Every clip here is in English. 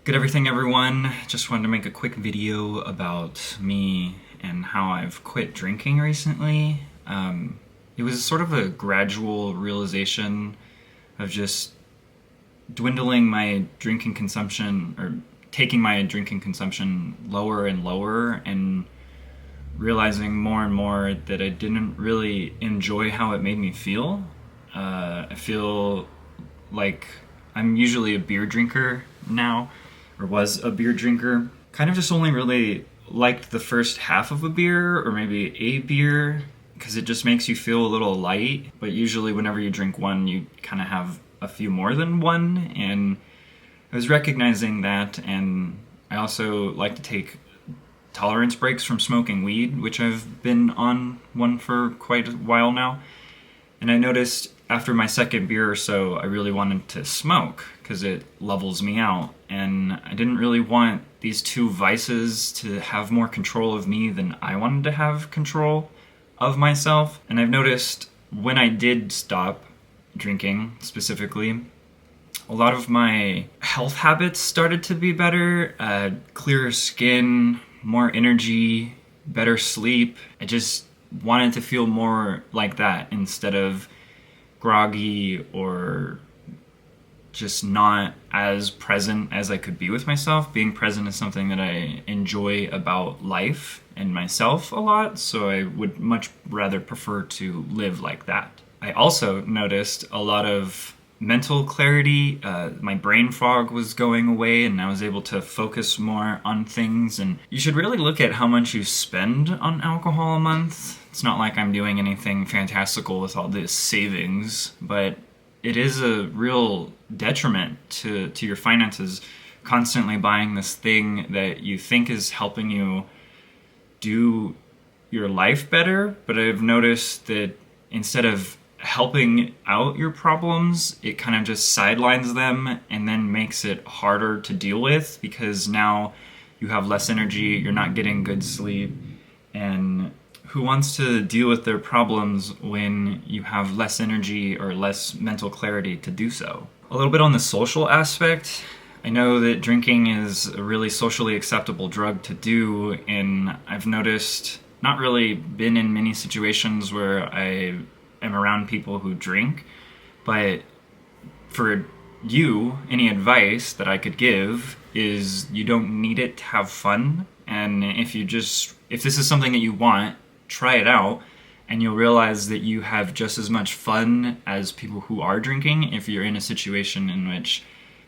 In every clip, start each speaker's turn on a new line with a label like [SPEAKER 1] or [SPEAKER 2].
[SPEAKER 1] Good everything, everyone. Just wanted to make a quick video about me and how I've quit drinking recently. It was sort of a gradual realization of just dwindling my drinking consumption, or taking my drinking consumption lower and lower, and realizing more and more that I didn't really enjoy how it made me feel. I feel like I'm usually a beer drinker now, or was a beer drinker. Kind of just only really liked the first half of a beer, or maybe a beer, because it just makes you feel a little light. But usually whenever you drink one, you kind of have a few more than one, and I was recognizing that. And I also like to take tolerance breaks from smoking weed, which I've been on one for quite a while now. And I noticed after my second beer or so, I really wanted to smoke because it levels me out. And I didn't really want these two vices to have more control of me than I wanted to have control of myself. And I've noticed when I did stop drinking specifically, a lot of my health habits started to be better. Clearer skin, more energy, better sleep. I just wanted to feel more like that instead of groggy or just not as present as I could be with myself. Being present is something that I enjoy about life and myself a lot, so I would much rather prefer to live like that. I also noticed a lot of mental clarity. My brain fog was going away, and I was able to focus more on things. And you should really look at how much you spend on alcohol a month. It's not like I'm doing anything fantastical with all this savings, but it is a real detriment to your finances, constantly buying this thing that you think is helping you do your life better. But I've noticed that instead of helping out your problems, it kind of just sidelines them and then makes it harder to deal with, because now you have less energy, you're not getting good sleep, and who wants to deal with their problems when you have less energy or less mental clarity to do so? A little bit on the social aspect. I know that drinking is a really socially acceptable drug to do, and I've noticed, not really been in many situations where I am around people who drink, but for you, any advice that I could give is you don't need it to have fun. And if this is something that you want, try it out, and you'll realize that you have just as much fun as people who are drinking if you're in a situation in which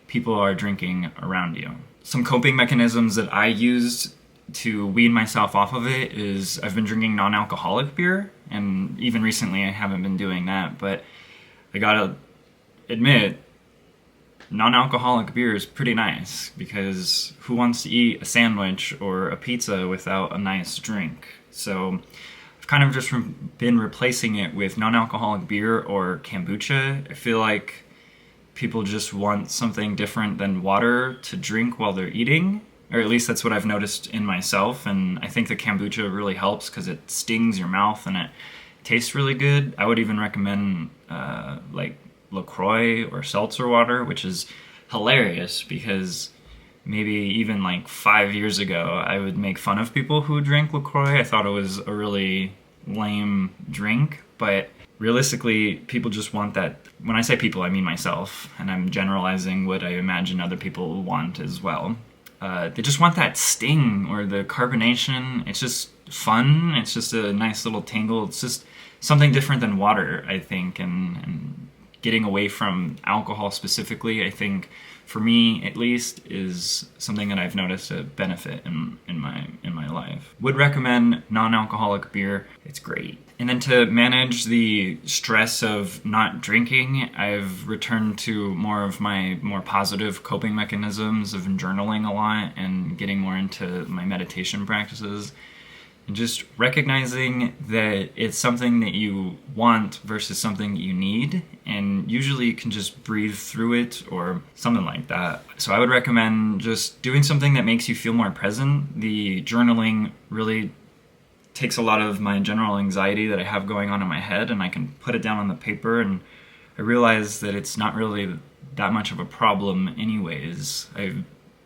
[SPEAKER 1] people are drinking around you. Some coping mechanisms that I used to wean myself off of it is I've been drinking non-alcoholic beer, and even recently I haven't been doing that, but I gotta admit, non-alcoholic beer is pretty nice, because who wants to eat a sandwich or a pizza without a nice drink? So I've kind of just been replacing it with non-alcoholic beer or kombucha. I feel like people just want something different than water to drink while they're eating, or at least that's what I've noticed in myself. And I think the kombucha really helps because it stings your mouth and it tastes really good. I would even recommend like LaCroix or seltzer water, which is hilarious because maybe even like 5 years ago I would make fun of people who drink LaCroix. I thought it was a really lame drink, but realistically people just want that. When I say people, I mean myself, and I'm generalizing what I imagine other people want as well. They just want that sting or the carbonation. It's just fun. It's just a nice little tingle. It's just something different than water, I think, and getting away from alcohol specifically, I think, for me at least, is something that I've noticed a benefit in my life. Would recommend non-alcoholic beer. It's great. And then to manage the stress of not drinking, I've returned to more of my more positive coping mechanisms of journaling a lot and getting more into my meditation practices. And just recognizing that it's something that you want versus something that you need, and usually you can just breathe through it or something like that. So I would recommend just doing something that makes you feel more present. The journaling really takes a lot of my general anxiety that I have going on in my head, and I can put it down on the paper, and I realize that it's not really that much of a problem anyways. I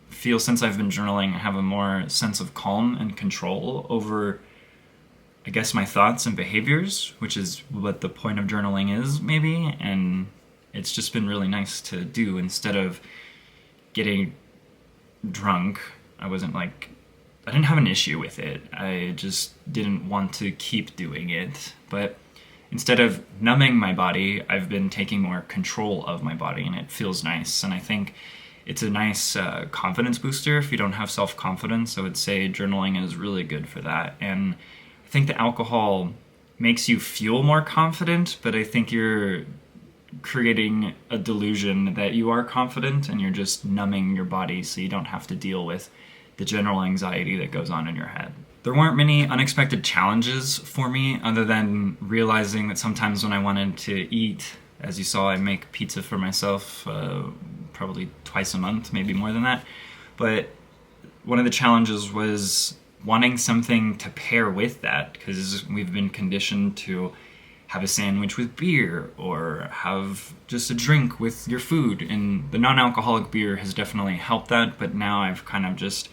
[SPEAKER 1] feel since I've been journaling, I have a more sense of calm and control over, I guess, my thoughts and behaviors, which is what the point of journaling is, maybe. And it's just been really nice to do instead of getting drunk. I didn't have an issue with it. I just didn't want to keep doing it. But instead of numbing my body, I've been taking more control of my body, and it feels nice. And I think it's a nice confidence booster if you don't have self-confidence. I would say journaling is really good for that. And I think the alcohol makes you feel more confident, but I think you're creating a delusion that you are confident, and you're just numbing your body so you don't have to deal with the general anxiety that goes on in your head. There weren't many unexpected challenges for me other than realizing that sometimes when I wanted to eat, as you saw, I make pizza for myself probably twice a month, maybe more than that. But one of the challenges was wanting something to pair with that, because we've been conditioned to have a sandwich with beer or have just a drink with your food. And the non-alcoholic beer has definitely helped that, but now I've kind of just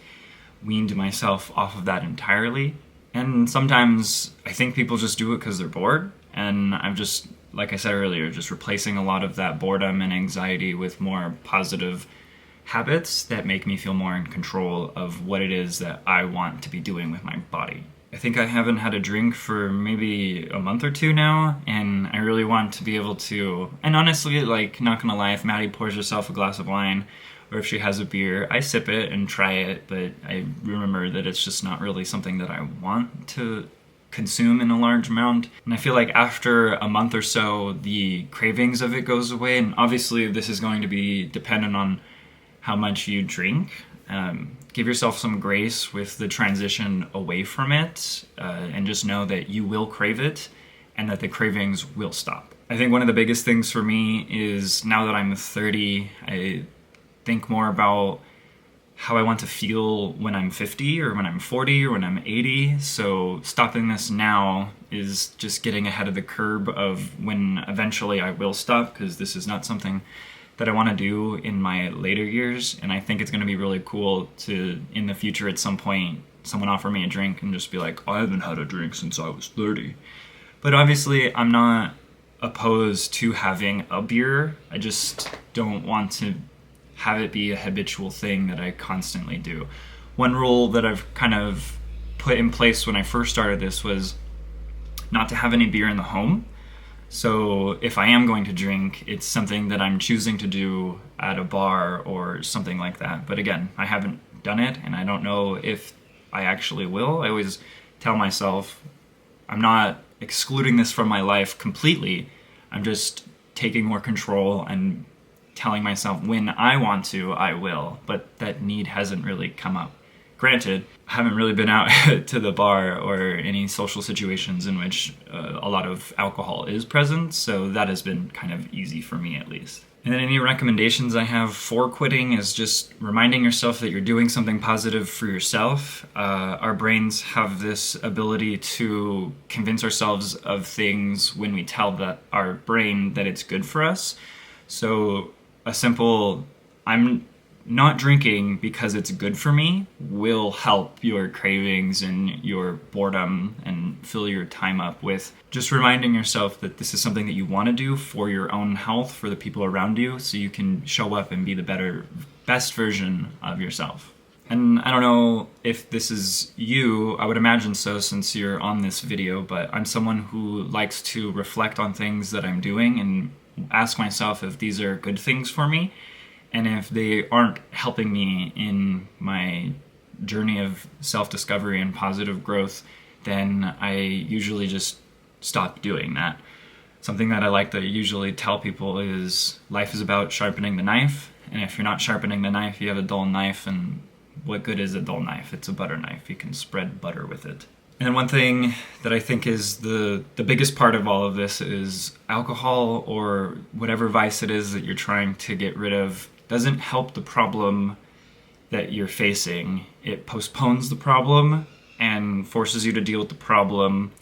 [SPEAKER 1] weaned myself off of that entirely. And sometimes I think people just do it because they're bored, and I'm just, like I said earlier, just replacing a lot of that boredom and anxiety with more positive habits that make me feel more in control of what it is that I want to be doing with my body. I think I haven't had a drink for maybe a month or two now, and I really want to be able to, and honestly, like, not gonna lie, if Maddie pours herself a glass of wine, or if she has a beer, I sip it and try it, but I remember that it's just not really something that I want to consume in a large amount. And I feel like after a month or so, the cravings of it goes away, and obviously this is going to be dependent on how much you drink. Give yourself some grace with the transition away from it, and just know that you will crave it and that the cravings will stop. I think one of the biggest things for me is, now that I'm 30, I think more about how I want to feel when I'm 50 or when I'm 40 or when I'm 80. So stopping this now is just getting ahead of the curve of when eventually I will stop, because this is not something that I want to do in my later years. And I think it's going to be really cool to, in the future at some point, someone offer me a drink and just be like, I haven't had a drink since I was 30. But obviously I'm not opposed to having a beer. I just don't want to have it be a habitual thing that I constantly do. One rule that I've kind of put in place when I first started this was not to have any beer in the home. So if I am going to drink, it's something that I'm choosing to do at a bar or something like that. But again, I haven't done it, and I don't know if I actually will. I always tell myself I'm not excluding this from my life completely. I'm just taking more control and telling myself when I want to, I will. But that need hasn't really come up. Granted, I haven't really been out to the bar or any social situations in which a lot of alcohol is present, so that has been kind of easy for me at least. And then any recommendations I have for quitting is just reminding yourself that you're doing something positive for yourself. Our brains have this ability to convince ourselves of things when we tell our brain that it's good for us. So a simple, I'm not drinking because it's good for me, will help your cravings and your boredom and fill your time up with just reminding yourself that this is something that you want to do for your own health, for the people around you, so you can show up and be the best version of yourself. And I don't know if this is you, I would imagine so since you're on this video, but I'm someone who likes to reflect on things that I'm doing and ask myself if these are good things for me. And if they aren't helping me in my journey of self-discovery and positive growth, then I usually just stop doing that. Something that I like to usually tell people is life is about sharpening the knife. And if you're not sharpening the knife, you have a dull knife. And what good is a dull knife? It's a butter knife. You can spread butter with it. And then one thing that I think is the biggest part of all of this is alcohol, or whatever vice it is that you're trying to get rid of, doesn't help the problem that you're facing. It postpones the problem and forces you to deal with the problem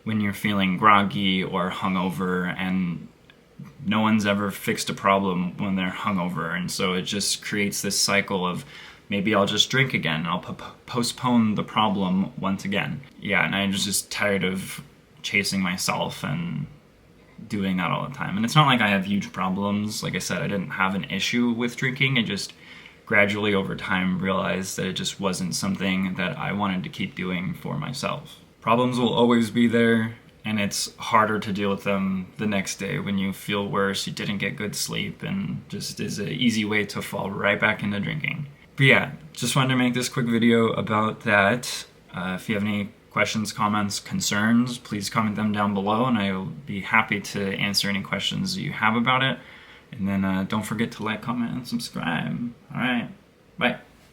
[SPEAKER 1] when you're feeling groggy or hungover, and no one's ever fixed a problem when they're hungover, and so it just creates this cycle of maybe I'll just drink again. I'll postpone the problem once again. Yeah, and I was just tired of chasing myself and doing that all the time. And it's not like I have huge problems. Like I said, I didn't have an issue with drinking. I just gradually over time realized that it just wasn't something that I wanted to keep doing for myself. Problems will always be there, and it's harder to deal with them the next day when you feel worse, you didn't get good sleep, and just is an easy way to fall right back into drinking. But yeah, just wanted to make this quick video about that. If you have any questions, comments, concerns, please comment them down below, and I'll be happy to answer any questions you have about it. And then don't forget to like, comment, and subscribe. All right, bye.